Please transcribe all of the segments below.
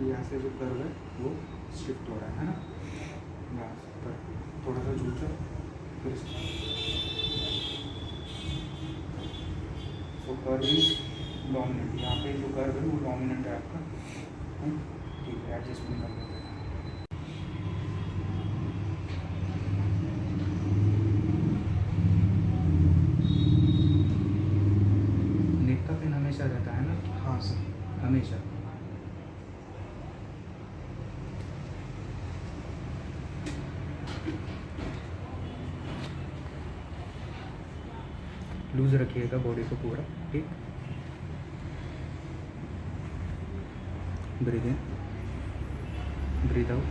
यहाँ से जो कर्व है वो शिफ्ट हो रहा है ना, यहाँ पर थोड़ा सा झूठ जाओ फिर सो कर्व इज डोमिनेंट, यहाँ पे जो कर्व है वो डोमिनेंट है आपका। ठीक है, एडजस्टमेंट कर लेते हैं। नेक का पेन हमेशा रहता है ना? हाँ सर। हमेशा। लूज रखिएगा बॉडी को पूरा, ठीक। ब्रीथ इन, ब्रीथ आउट,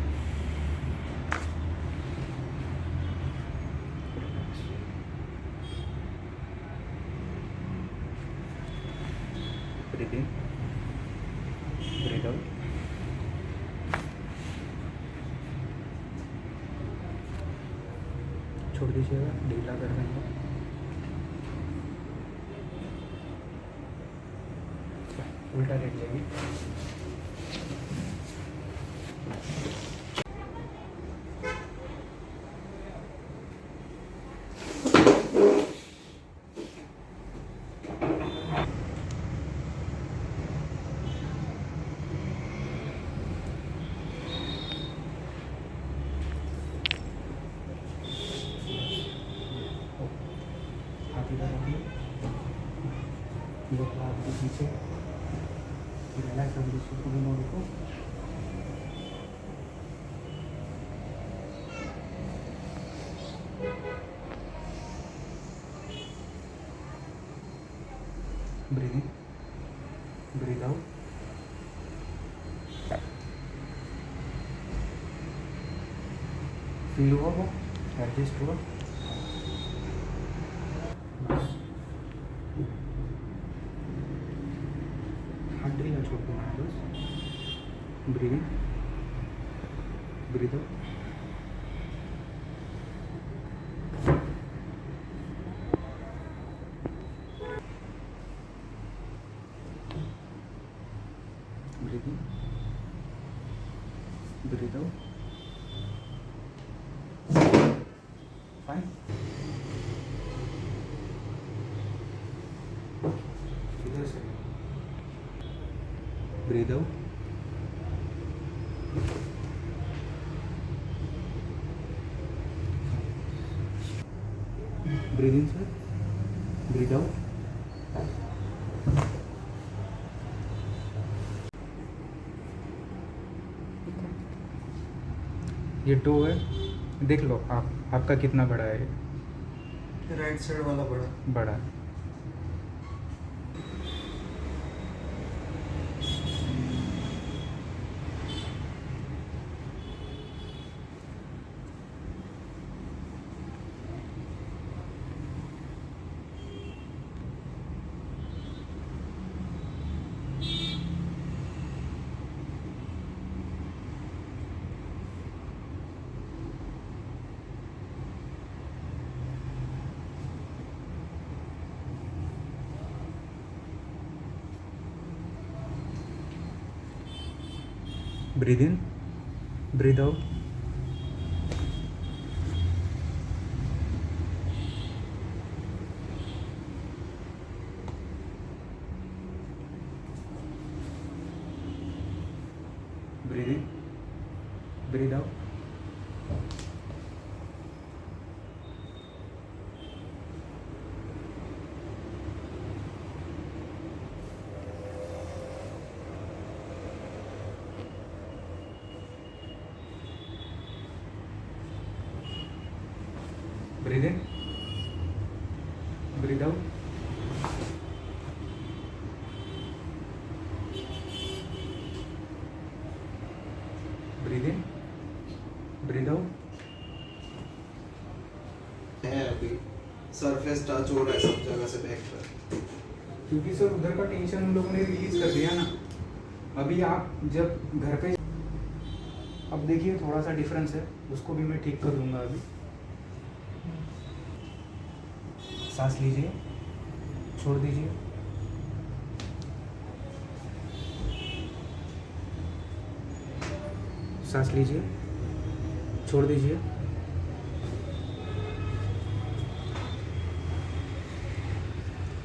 ब्रीथ इन, ब्रीथ आउट, छोड़ दीजिएगा, ढीला कर देंगे। उल्टा लेट जाइए। हाथ इधर रखिए, ये हाथ के पीछे, रिलैक्स कर दीजिए पूरी बॉडी को। ब्रीथ इन, ब्रीथ आउट, फील हुआ वो, एडजस्ट हुआ। बस हाथ ढीला छोड़ देना है बस। ब्रीथ इन, ब्रीथ आउट, ब्रीथ इन, ब्रीथ आउट, फाइन। इधर से ब्रीथ आउट, ब्रीथ इन सर, ब्रीथ आउट, ये टो है, देख लो आप, आपका कितना बड़ा है? राइट साइड वाला बड़ा। बड़ा है। ब्रीथ इन, ब्रीथ आउट, ब्रीथ इन, ब्रीथ आउट, ब्रीथ इन, ब्रीथ आउट, ब्रीथ इन, ब्रीथ आउट। है अभी सरफेस टच हो रहा है सब जगह से बैक पर, क्योंकि सर उधर का टेंशन उन लोगों ने रिलीज कर दिया ना। अभी आप जब घर पे, अब देखिए थोड़ा सा डिफरेंस है, उसको भी मैं ठीक कर दूंगा अभी। सांस लीजिए, छोड़ दीजिए। सांस लीजिए, छोड़ दीजिए।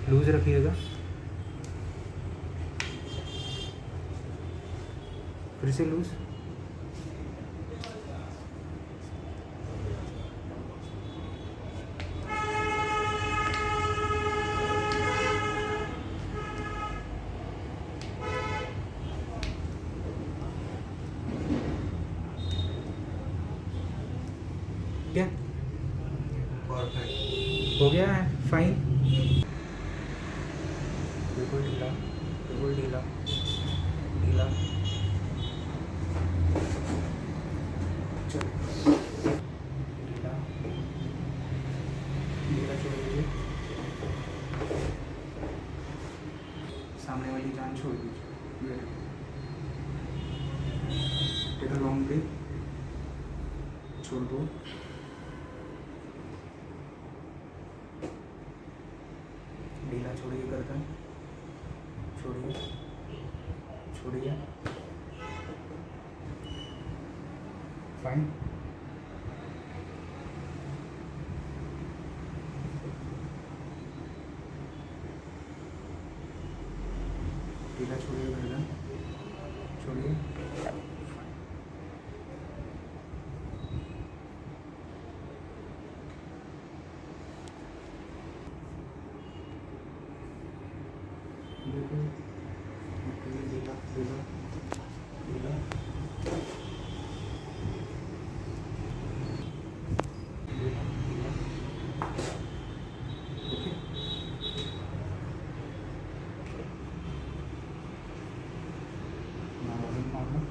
लूज रखिएगा, फिर से लूज। क्या परफेक्ट। हो गया है? फाइन। बिल्कुल ढीला, बिल्कुल ढीला, ढीला। चलो, ढीला, ढीला छोड़ दीजिए। सामने वाली जान छोड़ दीजिए। टेक अ लॉन्ग ब्रेथ, छोड़ दो। ढीला छोड़िए गर्दन, छोड़िए, छोड़िए। फाइन। ढीला छोड़िए गर्दन, छोड़िए। बिल्कुल ढीला, ढीला, ढीला, ढीला, ढीला। ओके। Now within normal.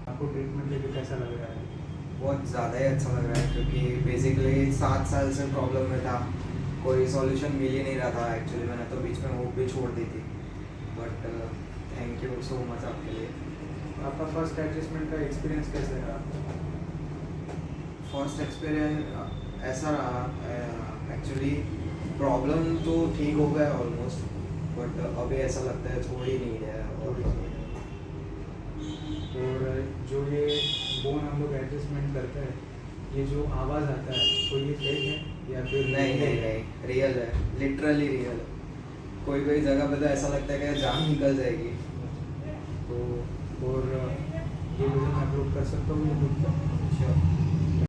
आपको ट्रीटमेंट लेके कैसा लग रहा है? बहुत ज़्यादा ही अच्छा लग रहा है क्योंकि बेसिकली 7 साल से प्रॉब्लम में था, कोई सॉल्यूशन मिल ही नहीं रहा था। एक्चुअली मैंने तो बीच में होप भी छोड़ दी थी, but thank you so much आपके लिए। आपका फर्स्ट एडजस्टमेंट का एक्सपीरियंस कैसे रहा? फर्स्ट एक्सपीरियंस ऐसा रहा, एक्चुअली प्रॉब्लम तो ठीक हो गया ऑलमोस्ट, बट अभी ऐसा लगता है थोड़ी नहीं है। और जो ये बोन हम लोग एडजस्टमेंट करते हैं, ये जो आवाज़ आता है तो ये फेक है या फिर नहीं नहीं नहीं, रियल है, लिटरली रियल है। कोई कोई जगह पे तो ऐसा लगता है कि जान निकल जाएगी। तो और ये वजन आप लोग कर सकते हो ये लोग? श्योर।